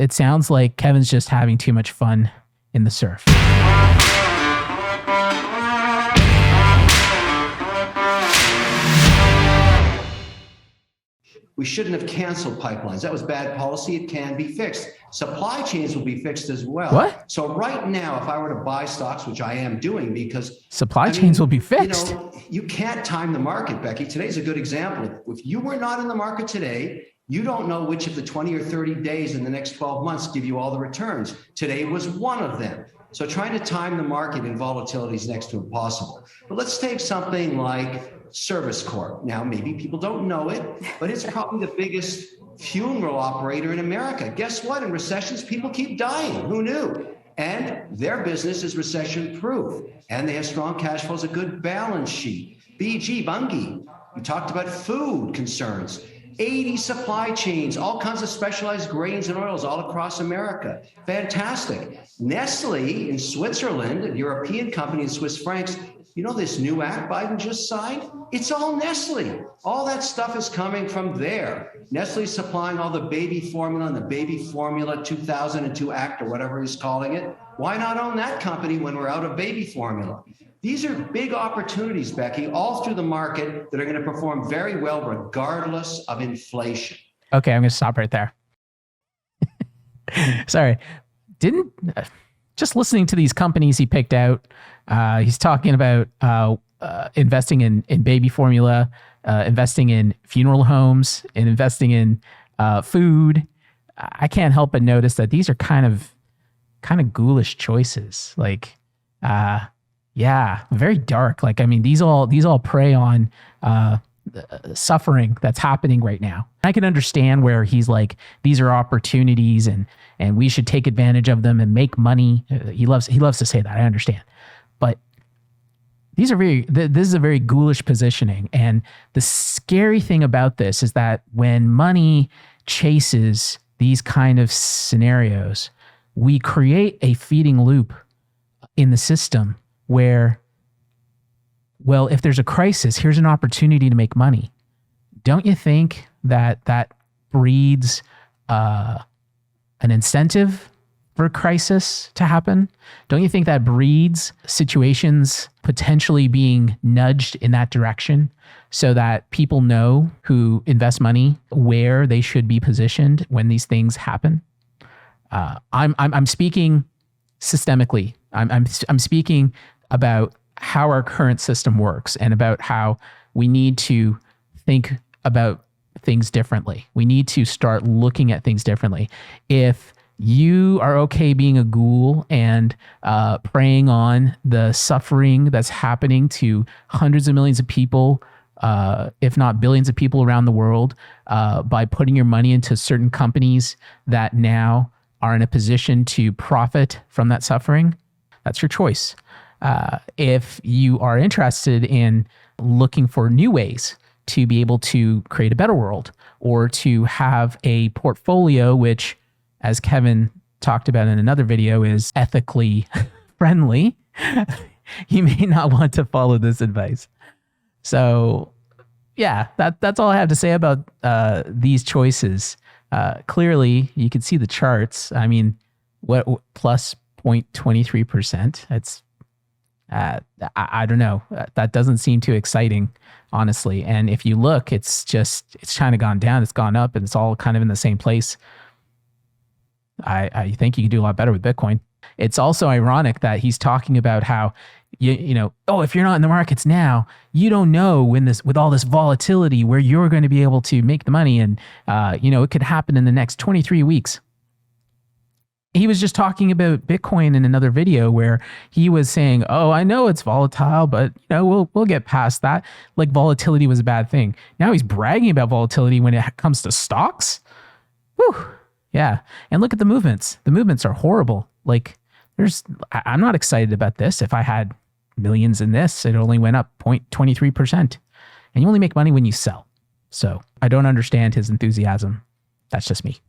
it sounds like Kevin's just having too much fun in the surf. We shouldn't have canceled pipelines. That was bad policy. It can be fixed. Supply chains will be fixed as well. What? So right now, if I were to buy stocks, which I am doing, because supply chains will be fixed. You can't time the market, Becky. Today's a good example. If you were not in the market today, you don't know which of the 20 or 30 days in the next 12 months give you all the returns. Today was one of them. So trying to time the market in volatility is next to impossible. But let's take something like Service Corp. Now, maybe people don't know it, but it's probably the biggest funeral operator in America. Guess what? In recessions, people keep dying. Who knew? And their business is recession-proof. And they have strong cash flows, a good balance sheet. BG, Bunge, we talked about food concerns. 80 supply chains, all kinds of specialized grains and oils all across America. Fantastic. Nestle in Switzerland, a European company in Swiss francs, you know this new act Biden just signed? It's all Nestle. All that stuff is coming from there. Nestle's supplying all the baby formula and the baby formula 2002 act or whatever he's calling it. Why not own that company when we're out of baby formula? These are big opportunities, Becky, all through the market that are going to perform very well regardless of inflation. Okay, I'm going to stop right there. Sorry. Just listening to these companies he picked out, he's talking about investing in baby formula, investing in funeral homes, and investing in food. I can't help but notice that these are kind of ghoulish choices. Like, yeah, very dark. Like, I mean, these all prey on suffering that's happening right now. I can understand where he's like, these are opportunities and we should take advantage of them and make money. He loves to say that. I understand. But this is a very ghoulish positioning. And the scary thing about this is that when money chases these kind of scenarios, we create a feeding loop in the system where, well, if there's a crisis, here's an opportunity to make money. Don't you think that breeds an incentive for a crisis to happen? Don't you think that breeds situations potentially being nudged in that direction so that people know who invest money where they should be positioned when these things happen? I'm speaking systemically. I'm speaking about how our current system works and about how we need to think about things differently. We need to start looking at things differently. If you are okay being a ghoul and preying on the suffering that's happening to hundreds of millions of people, if not billions of people around the world, by putting your money into certain companies that now are in a position to profit from that suffering, that's your choice. If you are interested in looking for new ways to be able to create a better world or to have a portfolio which, as Kevin talked about in another video, is ethically friendly, you may not want to follow this advice. So yeah, that's all I have to say about these choices. Clearly, you can see the charts. I mean, what plus 0.23%? It's I don't know. That doesn't seem too exciting, honestly. And if you look, it's kind of gone down. It's gone up, and it's all kind of in the same place. I think you can do a lot better with Bitcoin. It's also ironic that he's talking about how you know, if you're not in the markets now, you don't know with all this volatility where you're going to be able to make the money, and it could happen in the next 23 weeks. He was just talking about Bitcoin in another video where he was saying, I know it's volatile, but we'll get past that. Like volatility was a bad thing. Now he's bragging about volatility when it comes to stocks. Whew. Yeah. And look at the movements. The movements are horrible. Like I'm not excited about this. If I had millions in this, it only went up 0.23%. And you only make money when you sell. So I don't understand his enthusiasm. That's just me.